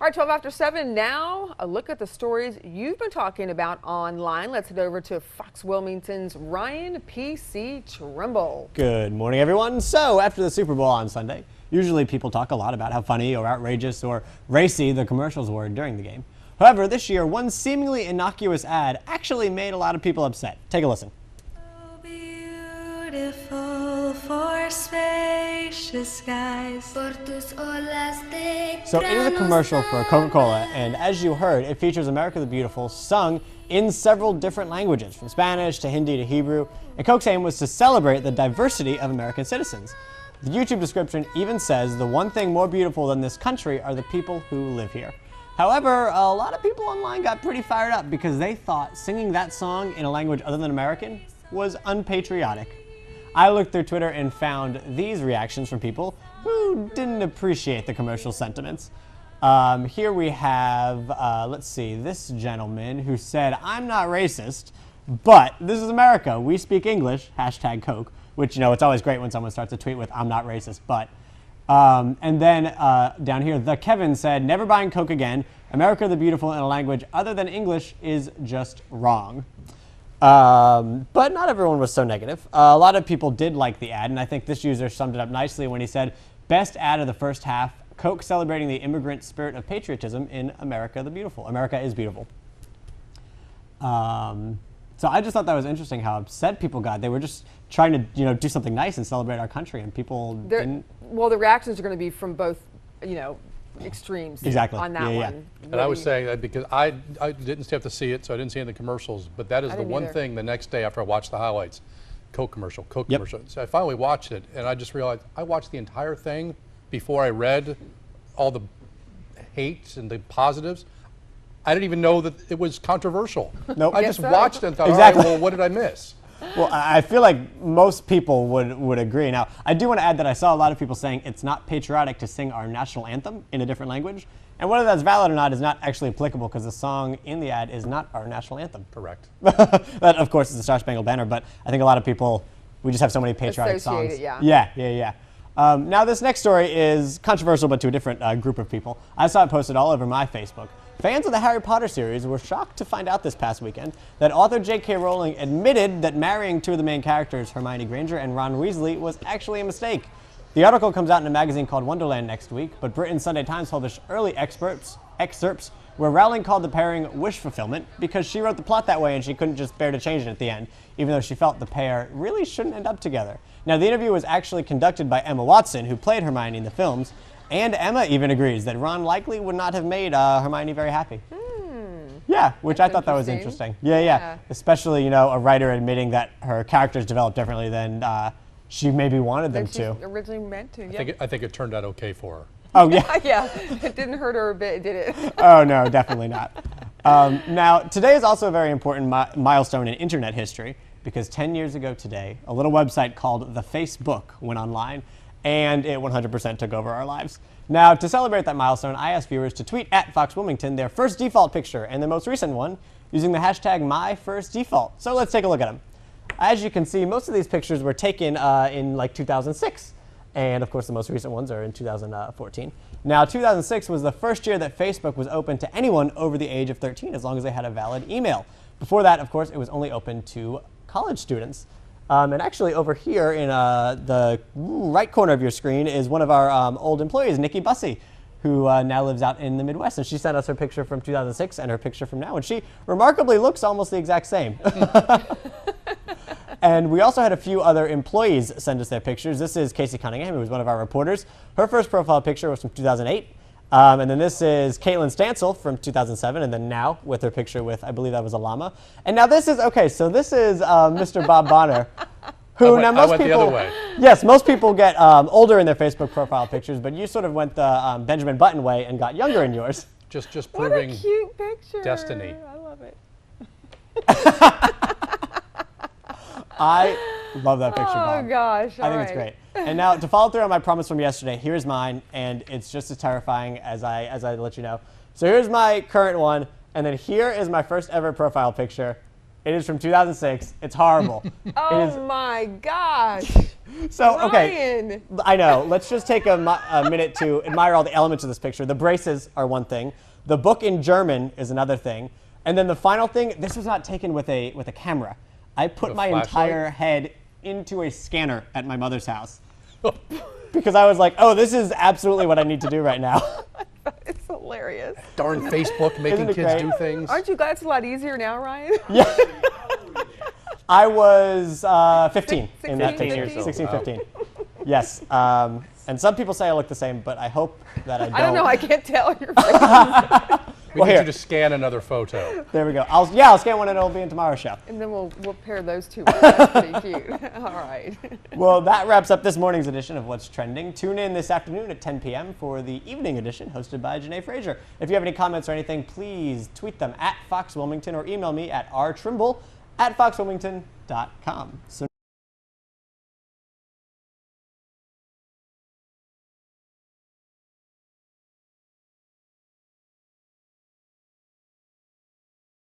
All right, 12 after 7 now, a look at the stories you've been talking about online. Let's head over to Fox Wilmington's Ryan P.C. Trimble. Good morning, everyone. So after the Super Bowl on Sunday, usually people talk a lot about how funny or outrageous or racy the commercials were during the game. However, this year, one seemingly innocuous ad actually made a lot of people upset. Take a listen. Beautiful for spacious skies. So it is a commercial for Coca-Cola, and as you heard, it features America the Beautiful sung in several different languages, from Spanish to Hindi to Hebrew, and Coke's aim was to celebrate the diversity of American citizens. The YouTube description even says the one thing more beautiful than this country are the people who live here. However, a lot of people online got pretty fired up because they thought singing that song in a language other than American was unpatriotic. I looked through Twitter and found these reactions from people who didn't appreciate the commercial sentiments. Here we have, let's see, this gentleman who said, "I'm not racist, but this is America. We speak English, hashtag Coke," which, you know, it's always great when someone starts a tweet with, "I'm not racist, but." And then down here, the Kevin said, "Never buying Coke again. America the Beautiful in a language other than English is just wrong." But not everyone was so negative. A lot of people did like the ad, and I think this user summed it up nicely when he said, "Best ad of the first half, Coke celebrating the immigrant spirit of patriotism in America the Beautiful. America is beautiful." So I just thought that was interesting how upset people got. They were just trying to, you know, do something nice and celebrate our country, and people didn't. Well, the reactions are going to be from both, you know, extremes exactly. on that one. And I was saying that because I didn't have to see it, so I didn't see it in the commercials, but that is the one thing the next day after I watched the highlights, Coke commercial. So I finally watched it, and I just realized I watched the entire thing before I read all the hates and the positives. I didn't even know that it was controversial. Nope. I just watched it and thought, exactly. all right, well, what did I miss? Well, I feel like most people would agree. Now, I do want to add that I saw a lot of people saying it's not patriotic to sing our national anthem in a different language. And whether that's valid or not is not actually applicable because the song in the ad is not our national anthem. Correct. That, of course, is the Star Spangled Banner, but I think a lot of people, we just have so many patriotic songs. Yeah. Now, this next story is controversial, but to a different group of people. I saw it posted all over my Facebook. Fans of the Harry Potter series were shocked to find out this past weekend that author J.K. Rowling admitted that marrying two of the main characters, Hermione Granger and Ron Weasley, was actually a mistake. The article comes out in a magazine called Wonderland next week, but Britain's Sunday Times published early excerpts where Rowling called the pairing wish fulfillment because she wrote the plot that way and she couldn't just bear to change it at the end, even though she felt the pair really shouldn't end up together. Now, the interview was actually conducted by Emma Watson, who played Hermione in the films, and Emma even agrees that Ron likely would not have made Hermione very happy. Yeah, which I thought that was interesting. Yeah. Especially, you know, a writer admitting that her characters developed differently than she maybe wanted them to. Originally meant to. I think it turned out okay for her. Oh, yeah. Yeah, it didn't hurt her a bit, did it? Oh, no, definitely not. Now, today is also a very important milestone in internet history because 10 years ago today, a little website called The Facebook went online, and it 100% took over our lives. Now, to celebrate that milestone, I asked viewers to tweet at Fox Wilmington their first default picture and their most recent one using the hashtag #MyFirstDefault. So let's take a look at them. As you can see, most of these pictures were taken in like 2006. And of course, the most recent ones are in 2014. Now, 2006 was the first year that Facebook was open to anyone over the age of 13, as long as they had a valid email. Before that, of course, it was only open to college students. And actually, over here in the right corner of your screen is one of our old employees, Nikki Bussey, who now lives out in the Midwest. And she sent us her picture from 2006 and her picture from now. And she remarkably looks almost the exact same. And we also had a few other employees send us their pictures. This is Casey Cunningham, who was one of our reporters. Her first profile picture was from 2008. And then this is Caitlin Stansel from 2007, and then now with her picture with, I believe that was a llama. And now this is, okay, so this is Mr. Bob Bonner, who now most people, the other way. Yes, most people get older in their Facebook profile pictures, but you sort of went the Benjamin Button way and got younger in yours. Just proving what a cute picture. Destiny. I love it. I love that picture, Oh Bob. gosh, I think it's great. And now to follow through on my promise from yesterday, here's mine, and it's just as terrifying as I let you know. So here's my current one, and then here is my first ever profile picture. It is from 2006. It's horrible. Oh my gosh. So, okay. Ryan. I know. Let's just take a minute to admire all the elements of this picture. The braces are one thing. The book in German is another thing. And then the final thing, this was not taken with a camera. I put my entire head into a scanner at my mother's house. Because I was like, oh, this is absolutely what I need to do right now. It's hilarious. Darn Facebook making kids great? do things. Aren't you glad it's a lot easier now, Ryan? Yeah. I was 15 in that 16, picture. 15? 16, 15. Yes. And some people say I look the same, but I hope that I don't. I don't know. I can't tell your face. We need you to scan another photo. There we go. I'll scan one and it'll be in tomorrow's show. And then we'll pair those two. That's pretty cute. All right. Well, that wraps up this morning's edition of What's Trending. Tune in this afternoon at 10 p.m. for the evening edition hosted by Janae Frazier. If you have any comments or anything, please tweet them at Fox Wilmington or email me at rtrimble@foxwilmington.com. So